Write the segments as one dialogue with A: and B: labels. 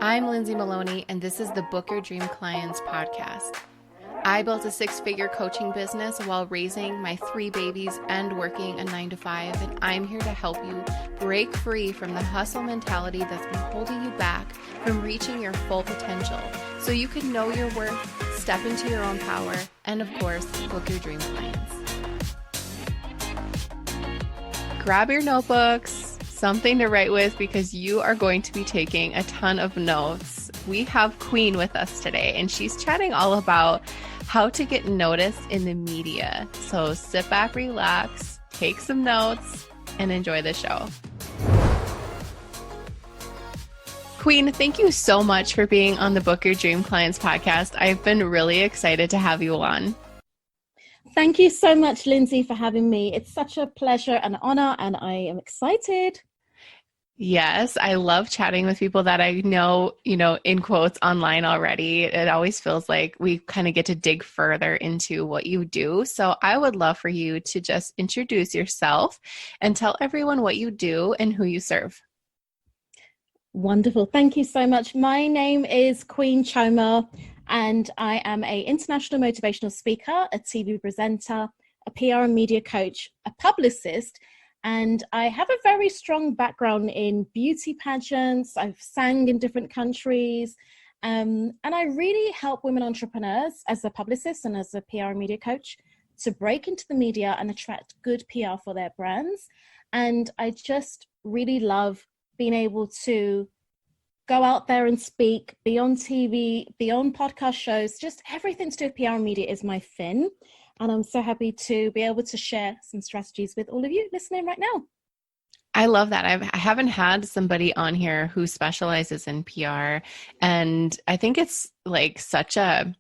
A: I'm Lindsay Maloney, and this is the Book Your Dream Clients podcast. I built a 6-figure coaching business while raising my 3 babies and working a 9-to-5, and I'm here to help you break free from the hustle mentality that's been holding you back from reaching your full potential so you can know your worth, step into your own power, and of course, book your dream clients. Grab your notebooks, something to write with, because you are going to be taking a ton of notes. We have Queen with us today, and she's chatting all about how to get noticed in the media. So sit back, relax, take some notes, and enjoy the show. Queen, thank you so much for being on the Book Your Dream Clients podcast. I've been really excited to have you on.
B: Thank you so much, Lindsay, for having me. It's such a pleasure and honor, and I am excited.
A: Yes, I love chatting with people that I know, in quotes online already. It always feels like we kind of get to dig further into what you do. So I would love for you to just introduce yourself and tell everyone what you do and who you serve.
B: Wonderful. Thank you so much. My name is Queen Chioma, and I am an international motivational speaker, a TV presenter, a PR and media coach, a publicist, and I have a very strong background in beauty pageants. I've sang in different countries, and I really help women entrepreneurs as a publicist and as a PR and media coach to break into the media and attract good PR for their brands. And I just really love being able to go out there and speak, be on TV, be on podcast shows, just everything to do with PR and media is my thing. And I'm so happy to be able to share some strategies with all of you listening right now.
A: I love that. I haven't had somebody on here who specializes in PR. And I think it's like it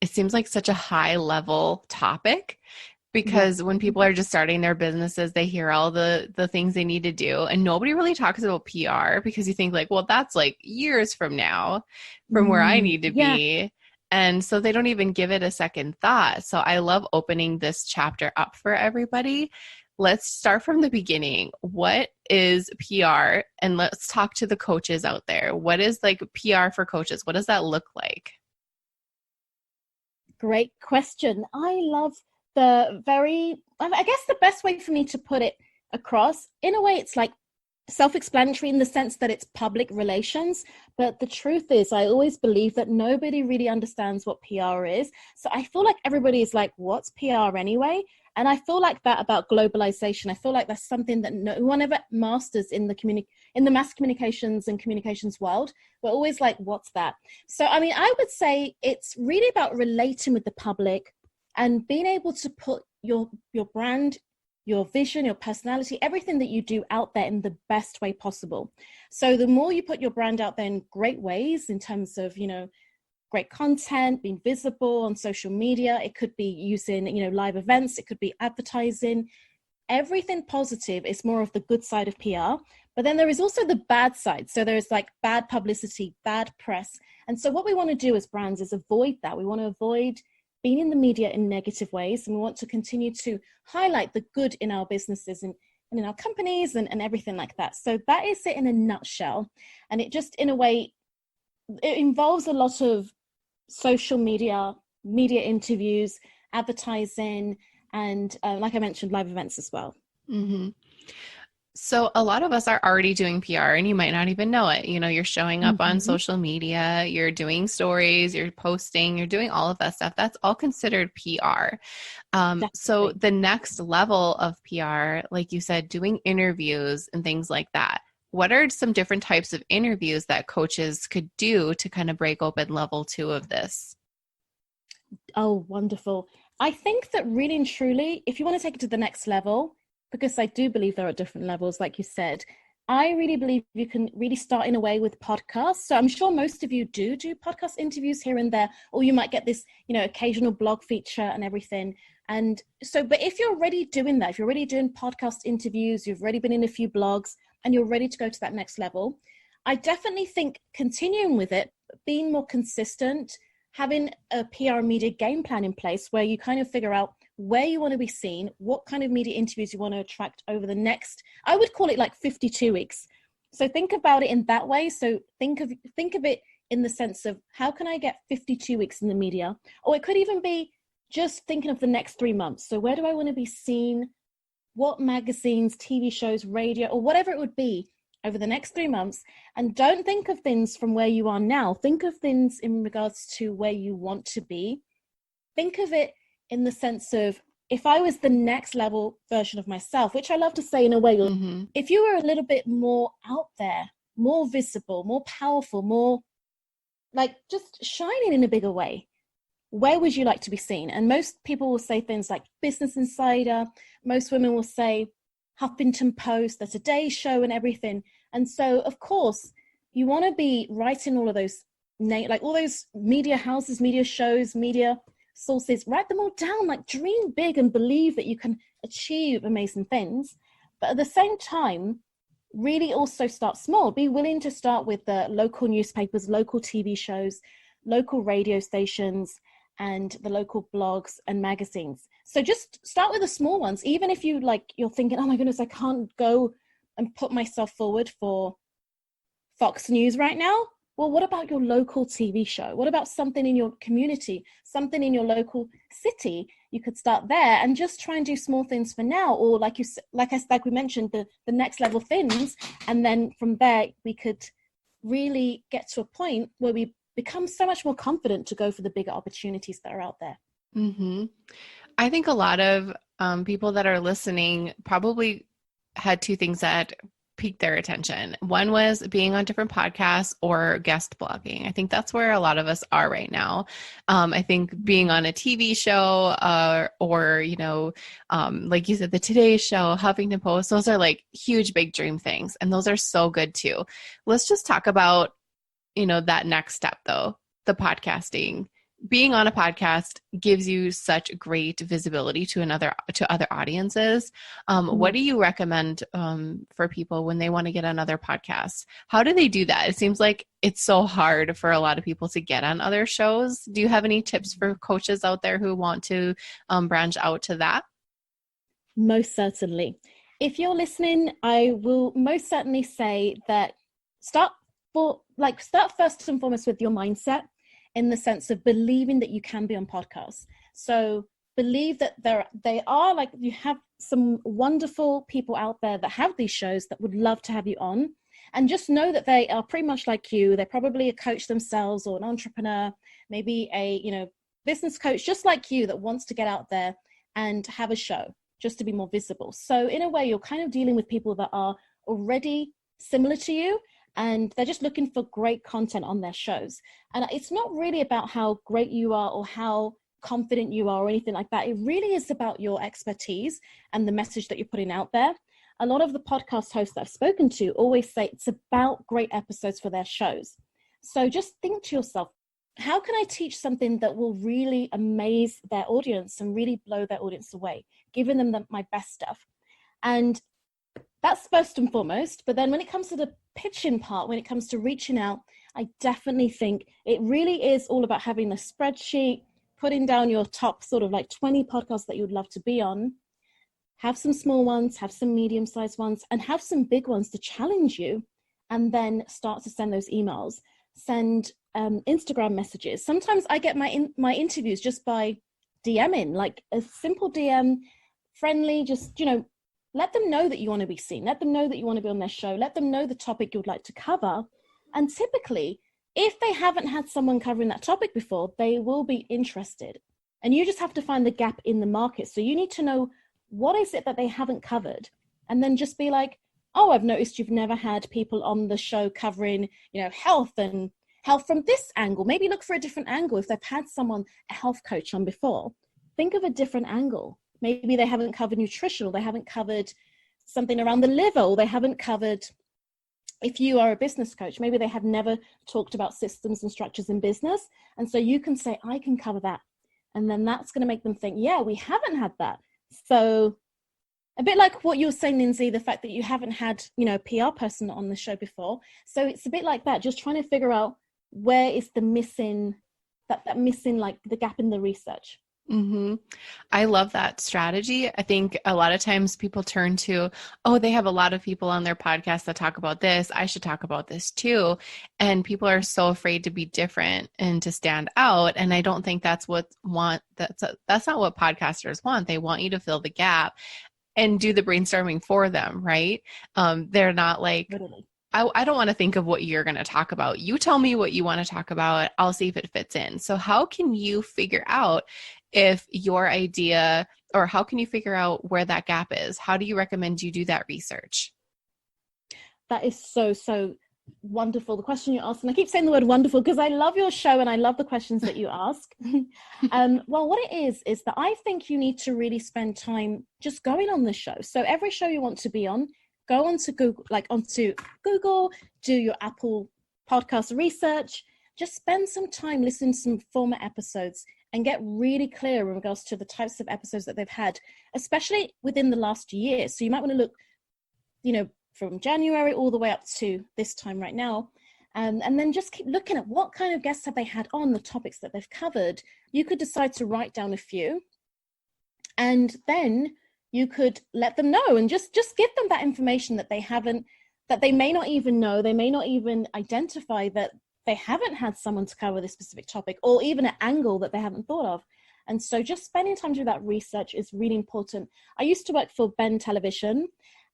A: seems like such a high level topic, because when people are just starting their businesses, they hear all the things they need to do. And nobody really talks about PR, because you think like, well, that's like years from now from where I need to be. And so they don't even give it a second thought. So I love opening this chapter up for everybody. Let's start from the beginning. What is PR? And let's talk to the coaches out there. What is like PR for coaches? What does that look like?
B: Great question. I love I guess the best way for me to put it across, in a way, it's like self-explanatory in the sense that it's public relations. But the truth is, I always believe that nobody really understands what PR is. So I feel like everybody is like, what's PR anyway? And I feel like that about globalization. I feel like that's something that no one ever masters in the mass communications and communications world. We're always like, what's that? So, I mean, I would say it's really about relating with the public and being able to put your brand, your vision, your personality, everything that you do out there in the best way possible. So the more you put your brand out there in great ways, in terms of, great content, being visible on social media, it could be using, live events, it could be advertising, everything positive is more of the good side of PR. But then there is also the bad side. So there's like bad publicity, bad press. And so what we want to do as brands is avoid that. We want to avoid being in the media in negative ways, and we want to continue to highlight the good in our businesses and in our companies and everything like that. So that is it in a nutshell. And it just, in a way, it involves a lot of social media interviews, advertising, and like I mentioned, live events as well.
A: Mm-hmm. So a lot of us are already doing PR, and you might not even know it. You're showing up on social media, you're doing stories, you're posting, you're doing all of that stuff. That's all considered PR. So the next level of PR, like you said, doing interviews and things like that. What are some different types of interviews that coaches could do to kind of break open level 2 of this?
B: Oh, wonderful. I think that really and truly, if you want to take it to the next level, because I do believe there are different levels, like you said, I really believe you can really start in a way with podcasts. So I'm sure most of you do podcast interviews here and there, or you might get this, occasional blog feature and everything. And so, but if you're already doing that, if you're already doing podcast interviews, you've already been in a few blogs and you're ready to go to that next level, I definitely think continuing with it, being more consistent, having a PR media game plan in place where you kind of figure out where you want to be seen, what kind of media interviews you want to attract over the next, I would call it like 52 weeks. So think about it in that way. So think of it in the sense of, how can I get 52 weeks in the media? Or it could even be just thinking of the next 3 months. So where do I want to be seen? What magazines, TV shows, radio, or whatever it would be over the next 3 months? And don't think of things from where you are now. Think of things in regards to where you want to be. Think of it in the sense of, if I was the next level version of myself, which I love to say in a way, if you were a little bit more out there, more visible, more powerful, more like just shining in a bigger way, where would you like to be seen? And most people will say things like Business Insider. Most women will say Huffington Post, the Today Show and everything. And so, of course, you want to be writing all of those, like all those media houses, media shows, media sources, write them all down, like dream big and believe that you can achieve amazing things. But at the same time, really also start small. Be willing to start with the local newspapers, local TV shows, local radio stations, and the local blogs and magazines. So just start with the small ones. Even if you're thinking, oh my goodness, I can't go and put myself forward for Fox News right now. Well, what about your local TV show? What about something in your community, something in your local city? You could start there and just try and do small things for now, or like we mentioned, the next level things, and then from there we could really get to a point where we become so much more confident to go for the bigger opportunities that are out there.
A: Mm-hmm. I think a lot of people that are listening probably had two things that piqued their attention. One was being on different podcasts or guest blogging. I think that's where a lot of us are right now. I think being on a TV show or like you said, the Today Show, Huffington Post, those are like huge, big dream things. And those are so good too. Let's just talk about, that next step though, the podcasting. Being on a podcast gives you such great visibility to other audiences. What do you recommend for people when they want to get on other podcasts? How do they do that? It seems like it's so hard for a lot of people to get on other shows. Do you have any tips for coaches out there who want to branch out to that?
B: Most certainly. If you're listening, I will most certainly say that start first and foremost with your mindset, in the sense of believing that you can be on podcasts. So believe that they are like, you have some wonderful people out there that have these shows that would love to have you on. And just know that they are pretty much like you. They're probably a coach themselves, or an entrepreneur, maybe a business coach just like you, that wants to get out there and have a show just to be more visible. So in a way, you're kind of dealing with people that are already similar to you, and they're just looking for great content on their shows. And it's not really about how great you are or how confident you are or anything like that. It really is about your expertise and the message that you're putting out there. A lot of the podcast hosts that I've spoken to always say it's about great episodes for their shows. So just think to yourself, how can I teach something that will really amaze their audience and really blow their audience away, giving them my best stuff? And that's first and foremost. But then when it comes to the pitching part, when it comes to reaching out, I definitely think it really is all about having a spreadsheet, putting down your top sort of like 20 podcasts that you would love to be on. Have some small ones, have some medium-sized ones, and have some big ones to challenge you. And then start to send those emails, send Instagram messages. Sometimes I get my interviews just by DMing, like a simple DM, friendly, just, let them know that you want to be seen. Let them know that you want to be on their show. Let them know the topic you would like to cover. And typically, if they haven't had someone covering that topic before, they will be interested. And you just have to find the gap in the market. So you need to know, what is it that they haven't covered? And then just be like, oh, I've noticed you've never had people on the show covering, health and health from this angle. Maybe look for a different angle. If they've had someone, a health coach on before, think of a different angle. Maybe they haven't covered nutrition, or they haven't covered something around the liver, or they haven't covered, if you are a business coach, maybe they have never talked about systems and structures in business. And so you can say, I can cover that. And then that's going to make them think, yeah, we haven't had that. So a bit like what you were saying, Lindsay, the fact that you haven't had, a PR person on the show before. So it's a bit like that, just trying to figure out where is the missing, that missing, like the gap in the research.
A: Mm-hmm. I love that strategy. I think a lot of times people turn to, oh, they have a lot of people on their podcast that talk about this. I should talk about this too. And people are so afraid to be different and to stand out. And I don't think that's that's not what podcasters want. They want you to fill the gap and do the brainstorming for them, right? They're not like,
B: Literally.
A: I don't want to think of what you're going to talk about. You tell me what you want to talk about. I'll see if it fits in. So how can you figure out if your idea, or how can you figure out where that gap is? How do you recommend you do that research?
B: That is so wonderful. The question you asked, and I keep saying the word wonderful because I love your show and I love the questions that you ask. Well, what it is that I think you need to really spend time just going on the show. So every show you want to be on, go onto Google, do your Apple podcast research, just spend some time listening to some former episodes and get really clear in regards to the types of episodes that they've had, especially within the last year. So you might want to look, from January all the way up to this time right now. And then just keep looking at what kind of guests have they had on, the topics that they've covered. You could decide to write down a few, and then you could let them know and just give them that information that they may not even know, they may not even identify that they haven't had someone to cover this specific topic, or even an angle that they haven't thought of. And so just spending time to do that research is really important. I used to work for Ben Television,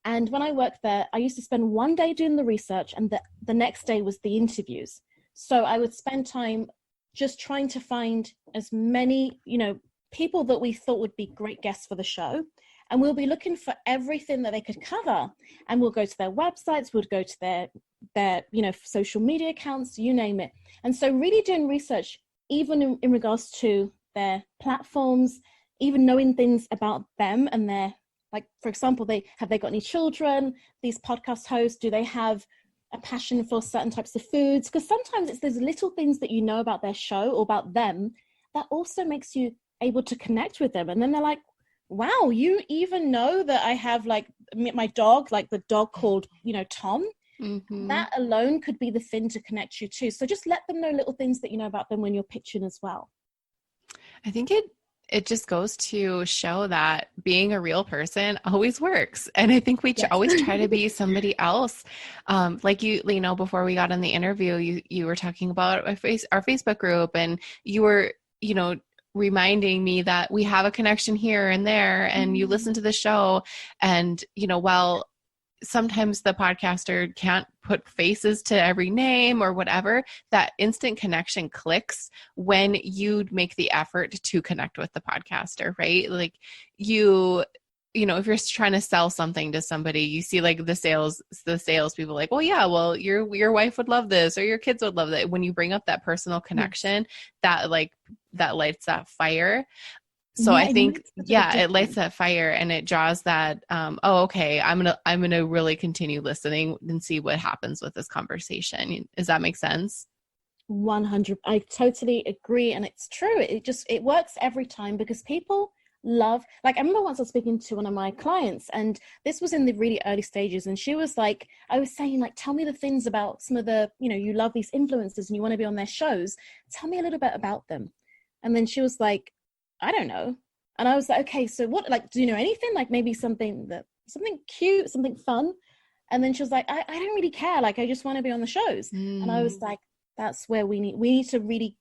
B: and when I worked there, I used to spend one day doing the research, and the next day was the interviews. So I would spend time just trying to find as many, people that we thought would be great guests for the show. And we'll be looking for everything that they could cover. And we'll go to their websites, we'll go to their social media accounts, you name it. And so really doing research, even in regards to their platforms, even knowing things about them and their, like, for example, have they got any children? These podcast hosts, do they have a passion for certain types of foods? Because sometimes it's those little things that you know about their show or about them that also makes you able to connect with them. And then they're like, wow, you even know that I have like my dog, like the dog called, Tom. Mm-hmm. That alone could be the thing to connect you to. So just let them know little things that you know about them when you're pitching as well.
A: I think it just goes to show that being a real person always works. And I think we always try to be somebody else. Like you know, before we got on the interview, you were talking about our Facebook group, and you were, reminding me that we have a connection here and there, and you listen to the show, and, while sometimes the podcaster can't put faces to every name or whatever, that instant connection clicks when you make the effort to connect with the podcaster, right? Like if you're trying to sell something to somebody, you see like the sales people like, well, yeah, well, your wife would love this, or your kids would love that. When you bring up that personal connection, that lights that fire. So I think, it lights that fire, and it draws that, okay, I'm going to really continue listening and see what happens with this conversation. Does that make sense?
B: 100. I totally agree. And it's true. It works every time, because people love, like, I remember once I was speaking to one of my clients, and this was in the really early stages, and she was like, I was saying, like, tell me the things about some of the, you love these influencers and you want to be on their shows. Tell me a little bit about them. And then she was like, I don't know. And I was like, okay, so what, like, do you know anything? Like maybe something cute, something fun. And then she was like, I don't really care. Like, I just want to be on the shows. And I was like, that's where we need to really,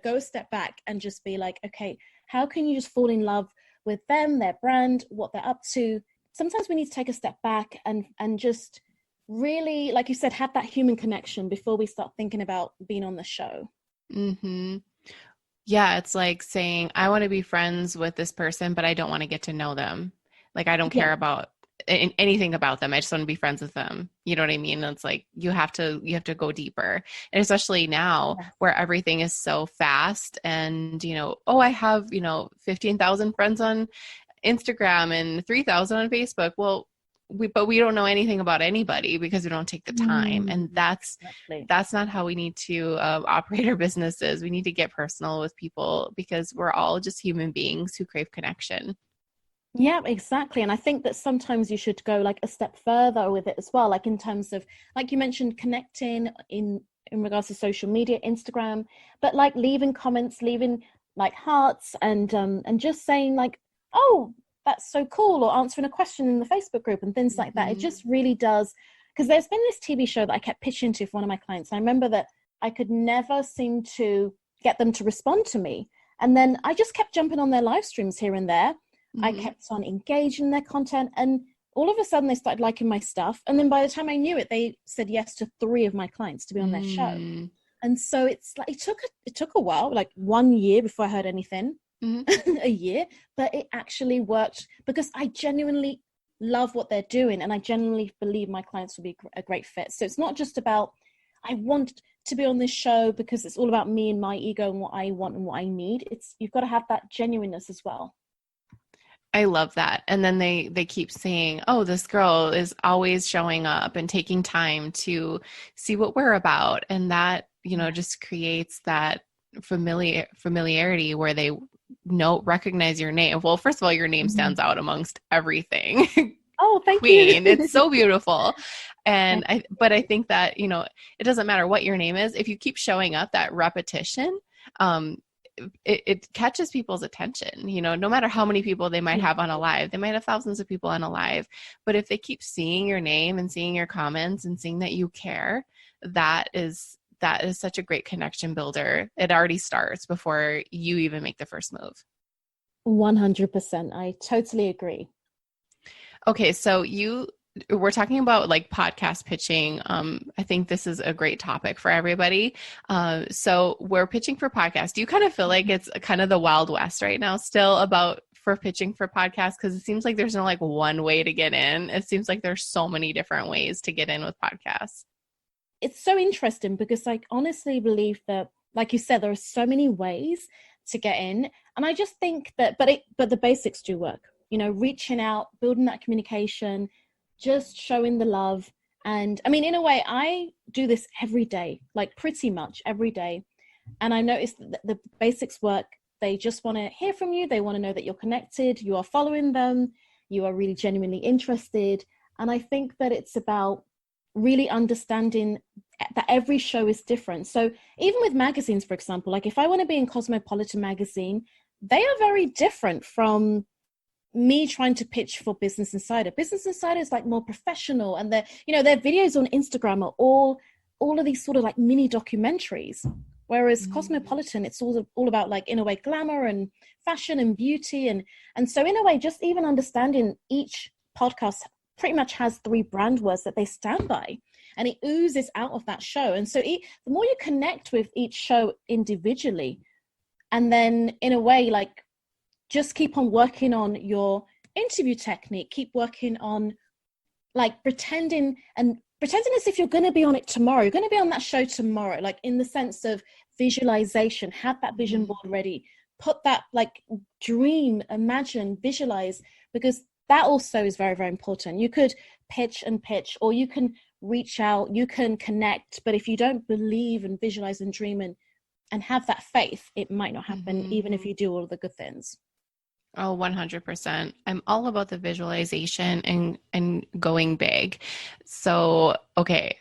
B: go a step back and just be like, okay, how can you just fall in love with them, their brand, what they're up to? Sometimes we need to take a step back and just really, like you said, have that human connection before we start thinking about being on the show.
A: Mm-hmm. Yeah, it's like saying, I want to be friends with this person, but I don't want to get to know them. Like, I don't care about anything about them. I just want to be friends with them. You know what I mean? It's like, you have to go deeper. And especially now where everything is so fast, and, I have, 15,000 friends on Instagram and 3,000 on Facebook. Well, we don't know anything about anybody because we don't take the time. And that's not how we need to operate our businesses. We need to get personal with people, because we're all just human beings who crave connection.
B: Yeah, exactly. And I think that sometimes you should go like a step further with it as well. Like in terms of, like you mentioned, connecting in regards to social media, Instagram, but like leaving comments, leaving like hearts and just saying like, oh, that's so cool, or answering a question in the Facebook group and things like that. It just really does. Because there's been this TV show that I kept pitching to for one of my clients. I remember that I could never seem to get them to respond to me. And then I just kept jumping on their live streams here and there. I kept on engaging in their content, and all of a sudden they started liking my stuff. And then by the time I knew it, they said yes to 3 of my clients to be on their show. And so it's like, it took a while, like 1 year before I heard anything, a year, but it actually worked because I genuinely love what they're doing. And I genuinely believe my clients will be a great fit. So it's not just about, I want to be on this show because it's all about me and my ego and what I want and what I need. You've got to have that genuineness as well.
A: I love that. And then they keep saying, oh, this girl is always showing up and taking time to see what we're about. And that, just creates that familiarity where they recognize your name. Well, first of all, your name stands out amongst everything.
B: Oh, thank
A: Queen.
B: you.
A: It's so beautiful. And I think that, it doesn't matter what your name is. If you keep showing up, that repetition, it catches people's attention, no matter how many people they might have on a live. They might have thousands of people on a live, but if they keep seeing your name and seeing your comments and seeing that you care, that is such a great connection builder. It already starts before you even make the first move.
B: 100%. I totally agree.
A: Okay. So we're talking about like podcast pitching. I think this is a great topic for everybody. So we're pitching for podcasts. Do you kind of feel like it's kind of the Wild West right now still for pitching for podcasts? Because it seems like there's no like one way to get in. It seems like there's so many different ways to get in with podcasts.
B: It's so interesting because I honestly believe that, like you said, there are so many ways to get in. And I just think that, but the basics do work, reaching out, building that communication, just showing the love. And I mean, in a way, I do this every day, like pretty much every day. And I noticed that the basics work. They just want to hear from you. They want to know that you're connected, you are following them, you are really genuinely interested. And I think that it's about really understanding that every show is different. So even with magazines, for example, like if I want to be in Cosmopolitan magazine, they are very different from me trying to pitch for Business Insider. Business Insider is like more professional, and their videos on Instagram are all of these sort of like mini documentaries. Whereas Cosmopolitan, it's all about like, in a way, glamour and fashion and beauty. And so in a way, just even understanding each podcast pretty much has 3 brand words that they stand by, and it oozes out of that show. And so the more you connect with each show individually, and then in a way, like, just keep on working on your interview technique, keep working on like pretending as if you're going to be on it tomorrow. You're going to be on that show tomorrow, like in the sense of visualization. Have that vision board ready, put that like dream, imagine, visualize, because that also is very, very important. You could pitch, or you can reach out, you can connect, but if you don't believe and visualize and dream and have that faith, it might not happen, even if you do all of the good things.
A: Oh, 100%. I'm all about the visualization and going big. So, okay,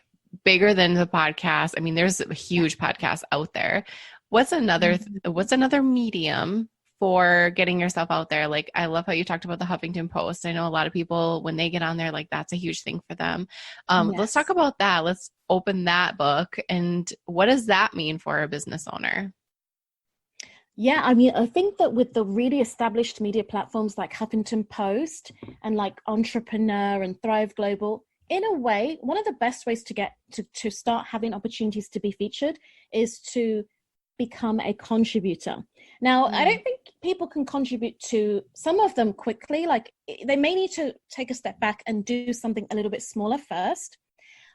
A: bigger than the podcast. I mean, there's a huge podcast out there. What's another medium for getting yourself out there? Like, I love how you talked about the Huffington Post. I know a lot of people, when they get on there, like that's a huge thing for them. Let's talk about that. Let's open that book. And what does that mean for a business owner?
B: Yeah, I mean, I think that with the really established media platforms like Huffington Post and like Entrepreneur and Thrive Global, in a way, one of the best ways to get to start having opportunities to be featured is to become a contributor. Now, I don't think people can contribute to some of them quickly. Like they may need to take a step back and do something a little bit smaller first.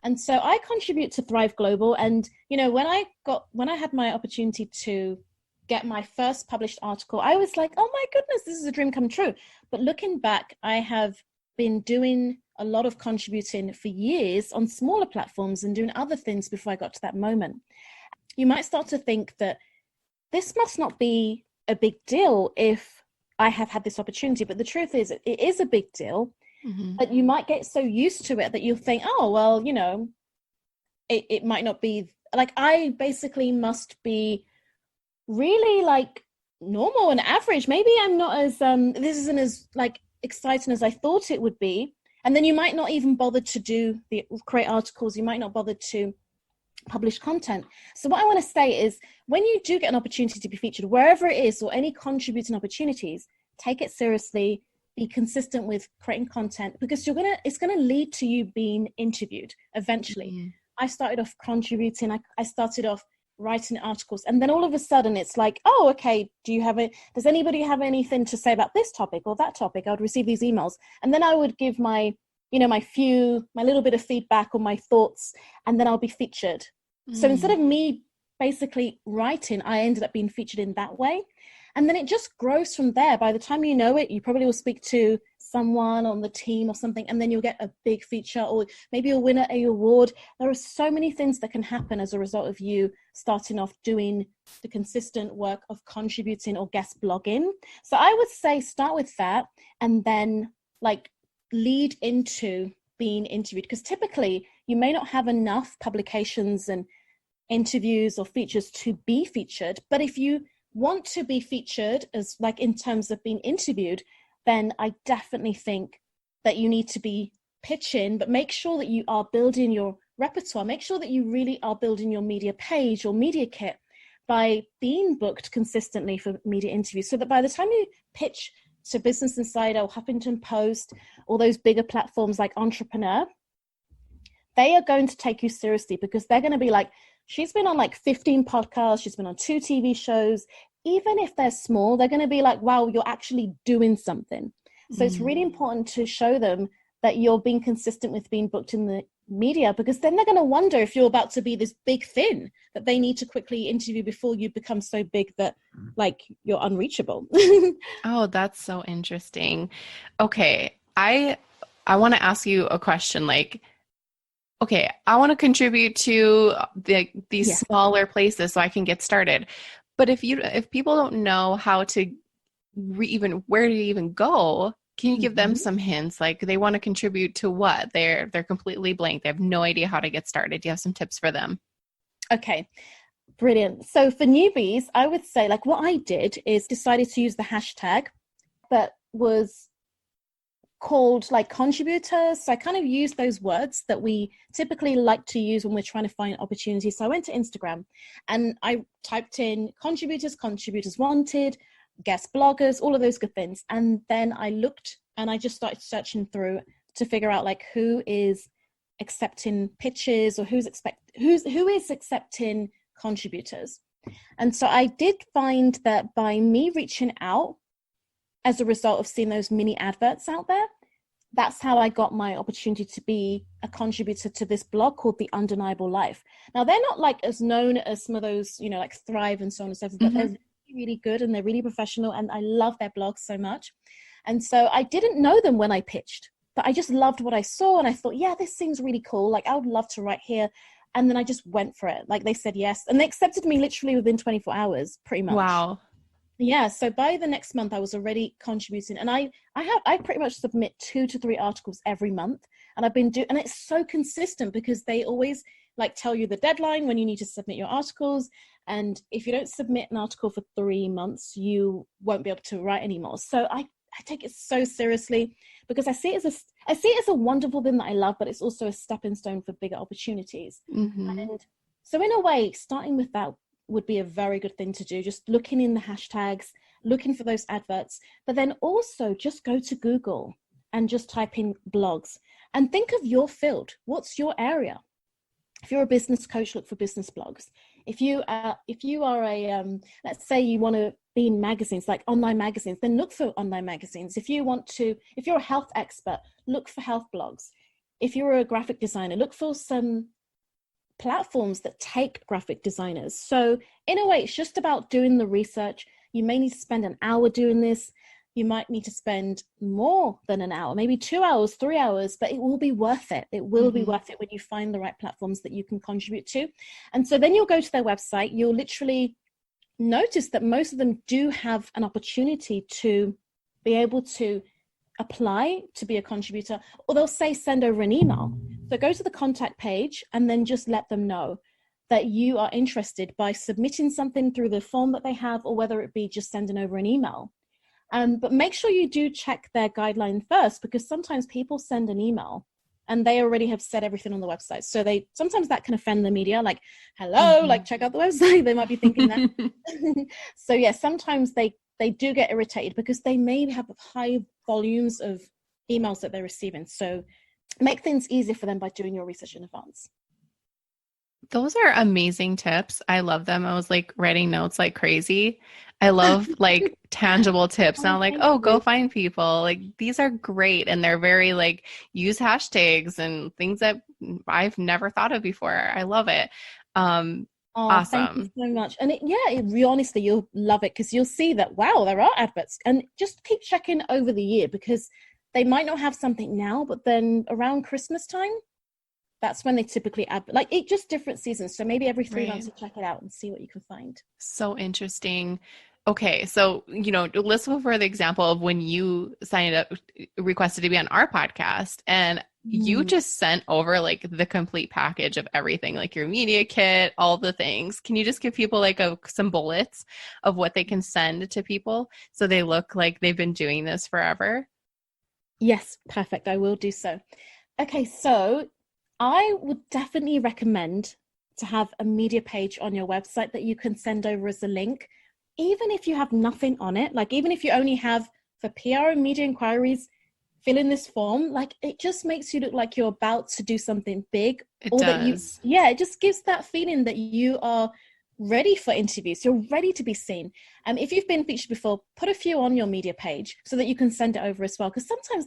B: And so I contribute to Thrive Global. And, when I had my opportunity to get my first published article, I was like, oh my goodness, this is a dream come true. But looking back, I have been doing a lot of contributing for years on smaller platforms and doing other things before I got to that moment. You might start to think that this must not be a big deal if I have had this opportunity. But the truth is, it is a big deal. But you might get so used to it that you'll think, oh, well, it might not be like, I basically must be really like normal and average. Maybe I'm not as this isn't as like exciting as I thought it would be. And then you might not even bother to create articles. You might not bother to publish content. So what I want to say is, when you do get an opportunity to be featured, wherever it is, or any contributing opportunities, take it seriously, be consistent with creating content, because it's going to lead to you being interviewed eventually. Mm-hmm. I started off contributing. I started off writing articles, and then all of a sudden it's like, oh, okay, does anybody have anything to say about this topic or that topic? I would receive these emails, and then I would give my little bit of feedback or my thoughts, and then I'll be featured. So instead of me basically writing, I ended up being featured in that way. And then it just grows from there. By the time you know it, you probably will speak to someone on the team or something, and then you'll get a big feature, or maybe you'll win an award. There are so many things that can happen as a result of you starting off doing the consistent work of contributing or guest blogging. So I would say start with that, and then like lead into being interviewed, because typically you may not have enough publications and interviews or features to be featured. But if you want to be featured, as like in terms of being interviewed, then I definitely think that you need to be pitching, but make sure that you are building your repertoire. Make sure that you really are building your media page or media kit by being booked consistently for media interviews, so that by the time you pitch to Business Insider or Huffington Post, all those bigger platforms like Entrepreneur, they are going to take you seriously, because they're going to be like, she's been on like 15 podcasts, she's been on 2 TV shows. Even if they're small, they're going to be like, wow, you're actually doing something. So it's really important to show them that you're being consistent with being booked in the media, because then they're going to wonder if you're about to be this big thing that they need to quickly interview before you become so big that like you're unreachable.
A: Oh, that's so interesting. Okay. I want to ask you a question. Like, okay, I want to contribute to these smaller places so I can get started. But if people don't know how to where to even go, can you give them some hints? Like, they want to contribute to what? They're completely blank. They have no idea how to get started. Do you have some tips for them?
B: Okay, brilliant. So for newbies, I would say, like, what I did is decided to use the hashtag that was called like contributors. So I kind of used those words that we typically like to use when we're trying to find opportunities. So I went to Instagram and I typed in contributors wanted, guest bloggers, all of those good things. And then I looked and I just started searching through to figure out like who is accepting pitches, or who is accepting contributors. And so I did find that by me reaching out, as a result of seeing those mini adverts out there, that's how I got my opportunity to be a contributor to this blog called The Undeniable Life. Now, they're not like as known as some of those, like Thrive and so on and so forth, but they're really, really good and they're really professional, and I love their blog so much. And so I didn't know them when I pitched, but I just loved what I saw, and I thought, yeah, this seems really cool. Like, I would love to write here. And then I just went for it. Like, they said yes, and they accepted me literally within 24 hours, pretty much.
A: Wow.
B: Yeah, so by the next month I was already contributing, and I pretty much submit 2 to 3 articles every month, and I've been and it's so consistent because they always like tell you the deadline when you need to submit your articles, and if you don't submit an article for 3 months, you won't be able to write anymore. So I take it so seriously, because I see it as a wonderful thing that I love, but it's also a stepping stone for bigger opportunities. And so in a way, starting with that would be a very good thing to do. Just looking in the hashtags, looking for those adverts, but then also just go to Google and just type in blogs and think of your field. What's your area? If you're a business coach, look for business blogs. If you are a, let's say you want to be in magazines, like online magazines, then look for online magazines. If you're a health expert, look for health blogs. If you're a graphic designer, look for some platforms that take graphic designers. So in a way, it's just about doing the research. You may need to spend an hour doing this. You might need to spend more than an hour, maybe 2 hours, 3 hours, but it will be worth it. It will be worth it when you find the right platforms that you can contribute to. And so then you'll go to their website. You'll literally notice that most of them do have an opportunity to be able to apply to be a contributor, or they'll say send over an email. So go to the contact page and then just let them know. that you are interested by submitting something through the form that they have, or whether it be just sending over an email. But make sure you do check their guideline first, because sometimes people send an email and they already have said everything on the website. So sometimes that can offend the media, like, hello, like, check out the website. They might be thinking that. So yeah, sometimes they do get irritated because they may have high volumes of emails that they're receiving. So make things easier for them by doing your research in advance.
A: Those are amazing tips. I love them. I was like writing notes like crazy. I love like tangible tips. Now, like, oh, go find people. Like, these are great. And they're very like, use hashtags and things that I've never thought of before. I love it. Awesome.
B: Thank you so much. And honestly, you'll love it, because you'll see that, wow, there are adverts. And just keep checking over the year, because they might not have something now, but then around Christmas time, that's when they typically add, like, it just different seasons. So maybe every 3 months you check it out and see what you can find.
A: So interesting. Okay. So, let's go for the example of when you signed up, requested to be on our podcast, and you just sent over like the complete package of everything, like your media kit, all the things. Can you just give people like some bullets of what they can send to people so they look like they've been doing this forever?
B: Yes. Perfect. I will do so. Okay. So I would definitely recommend to have a media page on your website that you can send over as a link, even if you have nothing on it. Like, even if you only have, for PR and media inquiries, fill in this form. Like, it just makes you look like you're about to do something big.
A: It does.
B: It just gives that feeling that you are ready for interviews. You're ready to be seen. And if you've been featured before, put a few on your media page so that you can send it over as well. Because sometimes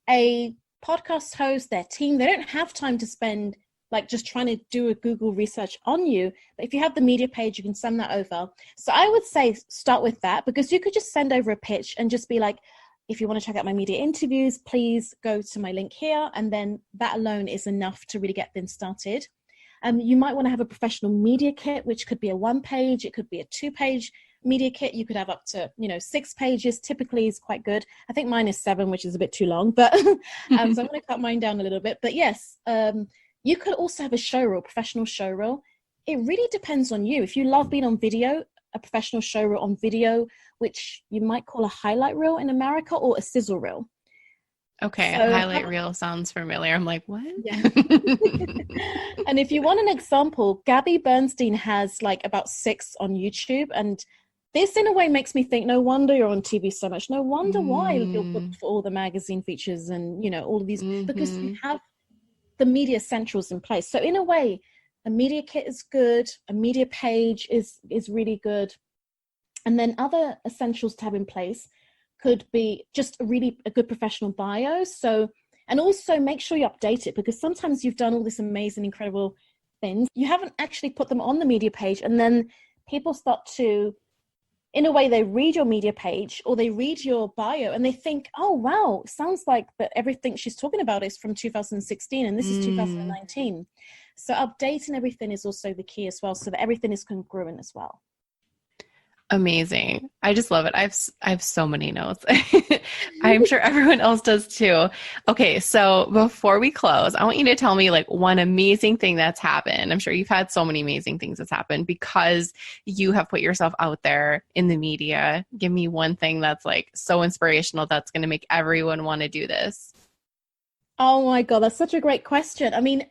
B: a podcast host, their team, they don't have time to spend like just trying to do a Google research on you. But if you have the media page, you can send that over. So I would say start with that, because you could just send over a pitch and just be like, if you want to check out my media interviews, please go to my link here. And then that alone is enough to really get things started. You might want to have a professional media kit, which could be a 1-page, it could be a 2-page media kit. You could have up to 6 pages, typically is quite good. I think mine is 7, which is a bit too long, but so I'm going to cut mine down a little bit. But yes, you could also have a show reel, professional show reel. It really depends on you. If you love being on video, a professional show reel on video, which you might call a highlight reel in America, or a sizzle reel.
A: Okay, so, a highlight reel sounds familiar. I'm like, what?
B: Yeah. And if you want an example, Gabby Bernstein has like about 6 on YouTube, and this in a way makes me think, no wonder you're on TV so much. No wonder why you're booked for all the magazine features and, all of these, because you have the media essentials in place. So in a way, a media kit is good. A media page is really good. And then other essentials to have in place could be just a good professional bio. So, and also make sure you update it, because sometimes you've done all this amazing, incredible things. You haven't actually put them on the media page, and then people start to, in a way, they read your media page or they read your bio and they think, oh, wow, sounds like that everything she's talking about is from 2016 and this is 2019. So updating everything is also the key as well, so that everything is congruent as well.
A: Amazing. I just love it. I have so many notes. I'm sure everyone else does too. Okay. So before we close, I want you to tell me like one amazing thing that's happened. I'm sure you've had so many amazing things that's happened because you have put yourself out there in the media. Give me one thing that's like so inspirational that's going to make everyone want to do this.
B: Oh my God, that's such a great question. I mean,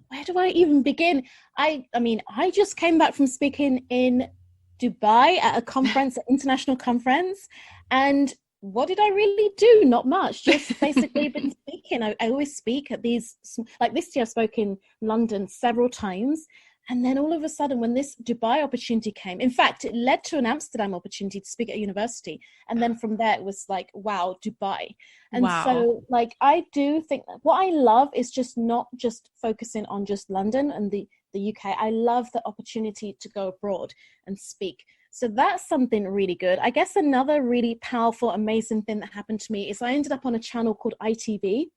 B: where do I even begin? I just came back from speaking in Dubai at a conference, an international conference. And what did I really do? Not much. Just basically been speaking. I always speak at these, like this year I spoke in London several times. And then all of a sudden when this Dubai opportunity came, in fact, it led to an Amsterdam opportunity to speak at university. And then from there, it was like, wow, Dubai. And so like, I do think that what I love is just not just focusing on just London and the UK. I love the opportunity to go abroad and speak. So that's something really good. I guess another really powerful, amazing thing that happened to me is I ended up on a channel called ITV,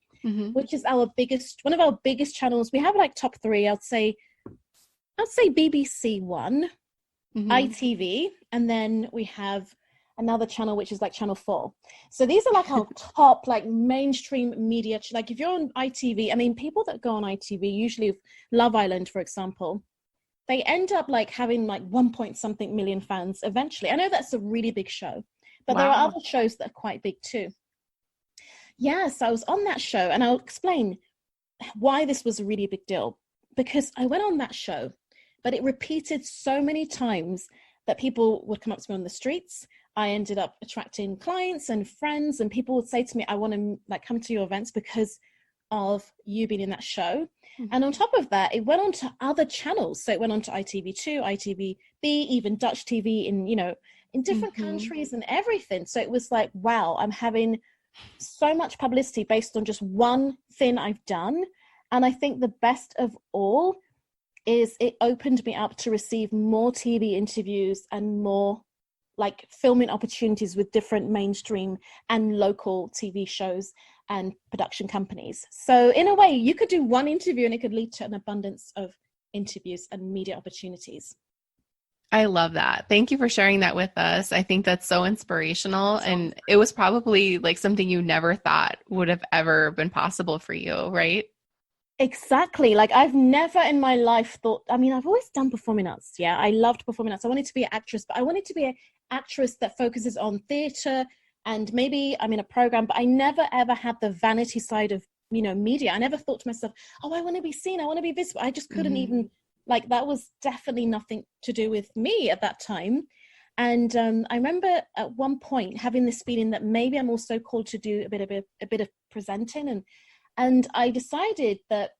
B: which is one of our biggest channels. We have like top 3, I'd say BBC One, ITV, and then we have another channel which is like channel 4. So these are like our top like mainstream media. Like if you're on ITV, I mean, people that go on ITV usually Love Island, for example, they end up like having like 1 point something million fans eventually. I know that's a really big show, but there are other shows that are quite big too. Yes, I was on that show, and I'll explain why this was a really big deal. Because I went on that show, but it repeated so many times that people would come up to me on the streets. I ended up attracting clients and friends, and people would say to me, I want to like come to your events because of you being in that show. And on top of that, it went on to other channels. So it went on to ITV2, ITV Be, even Dutch TV in, in different countries and everything. So it was like, wow, I'm having so much publicity based on just one thing I've done. And I think the best of all is it opened me up to receive more TV interviews and more like filming opportunities with different mainstream and local TV shows and production companies. So in a way, you could do one interview and it could lead to an abundance of interviews and media opportunities.
A: I love that. Thank you for sharing that with us. I think that's so inspirational. And it was probably like something you never thought would have ever been possible for you, right?
B: Exactly. Like I've never in my life thought, I've always done performing arts. Yeah, I loved performing arts. I wanted to be an actress, but I wanted to be an actress that focuses on theatre, and maybe I'm in a program, but I never ever had the vanity side of, media. I never thought to myself, oh, I want to be seen. I want to be visible. I just couldn't even, like, that was definitely nothing to do with me at that time. And I remember at one point having this feeling that maybe I'm also called to do a bit of presenting, and I decided that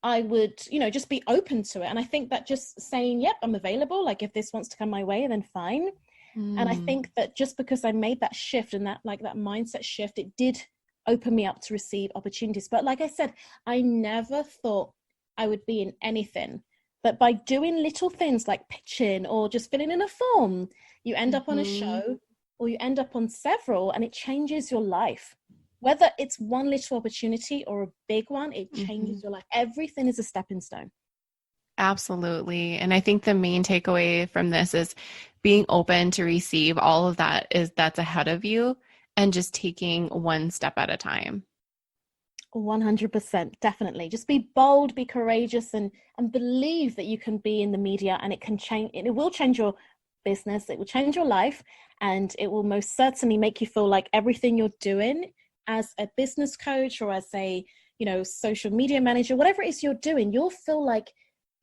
B: I would, just be open to it. And I think that just saying, yep, I'm available. Like if this wants to come my way, then fine. And I think that just because I made that shift and that mindset shift, it did open me up to receive opportunities. But like I said, I never thought I would be in anything. But by doing little things like pitching or just filling in a form, you end up on a show or you end up on several, and it changes your life. Whether it's one little opportunity or a big one, it changes your life. Everything is a stepping stone.
A: Absolutely. And I think the main takeaway from this is being open to receive all of that's ahead of you, and just taking one step at a time.
B: 100%, definitely. Just be bold, be courageous, and believe that you can be in the media, and it can change. It will change your business. It will change your life, and it will most certainly make you feel like everything you're doing as a business coach or as a, social media manager, whatever it is you're doing, you'll feel like,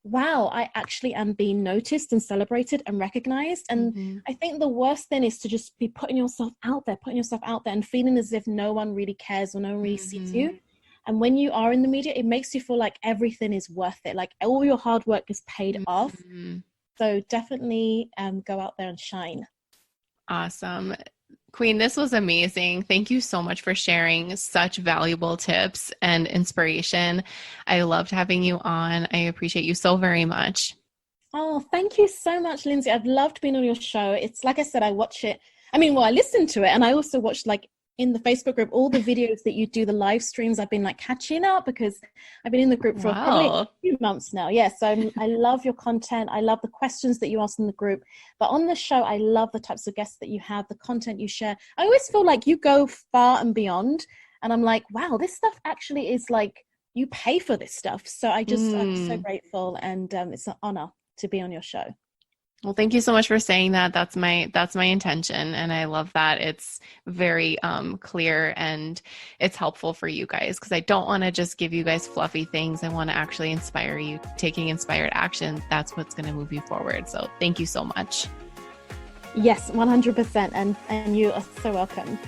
B: wow, I actually am being noticed and celebrated and recognized. And I think the worst thing is to just be putting yourself out there and feeling as if no one really cares or no one really sees you. And when you are in the media, it makes you feel like everything is worth it. Like all your hard work is paid off. So definitely go out there and shine.
A: Awesome. Queen, this was amazing. Thank you so much for sharing such valuable tips and inspiration. I loved having you on. I appreciate you so very much.
B: Oh, thank you so much, Lindsay. I've loved being on your show. It's like I said, I watch it. I listen to it, and I also watch in the Facebook group, all the videos that you do, the live streams. I've been catching up because I've been in the group for probably a few months now. Yes, so I love your content. I love the questions that you ask in the group. But on the show, I love the types of guests that you have, the content you share. I always feel like you go far and beyond. And I'm like, wow, this stuff actually is you pay for this stuff. So I'm so grateful. And it's an honor to be on your show.
A: Well, thank you so much for saying that. That's my intention. And I love that it's very clear and it's helpful for you guys, because I don't want to just give you guys fluffy things. I want to actually inspire you. Taking inspired action, that's what's going to move you forward. So thank you so much.
B: Yes, 100%. And you are so welcome.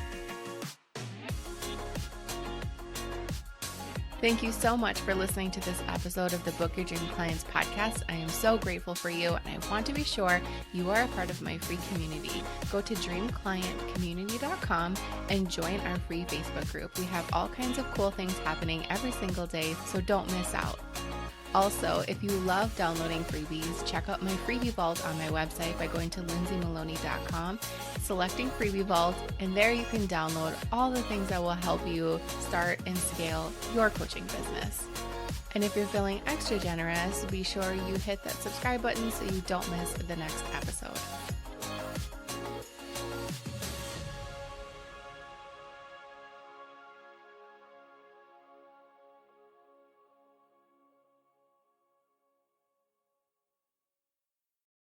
A: Thank you so much for listening to this episode of the Book Your Dream Clients podcast. I am so grateful for you, and I want to be sure you are a part of my free community. Go to dreamclientcommunity.com and join our free Facebook group. We have all kinds of cool things happening every single day, so don't miss out. Also, if you love downloading freebies, check out my freebie vault on my website by going to lindsaymaloney.com, selecting freebie vault, and there you can download all the things that will help you start and scale your coaching business. And if you're feeling extra generous, be sure you hit that subscribe button so you don't miss the next episode.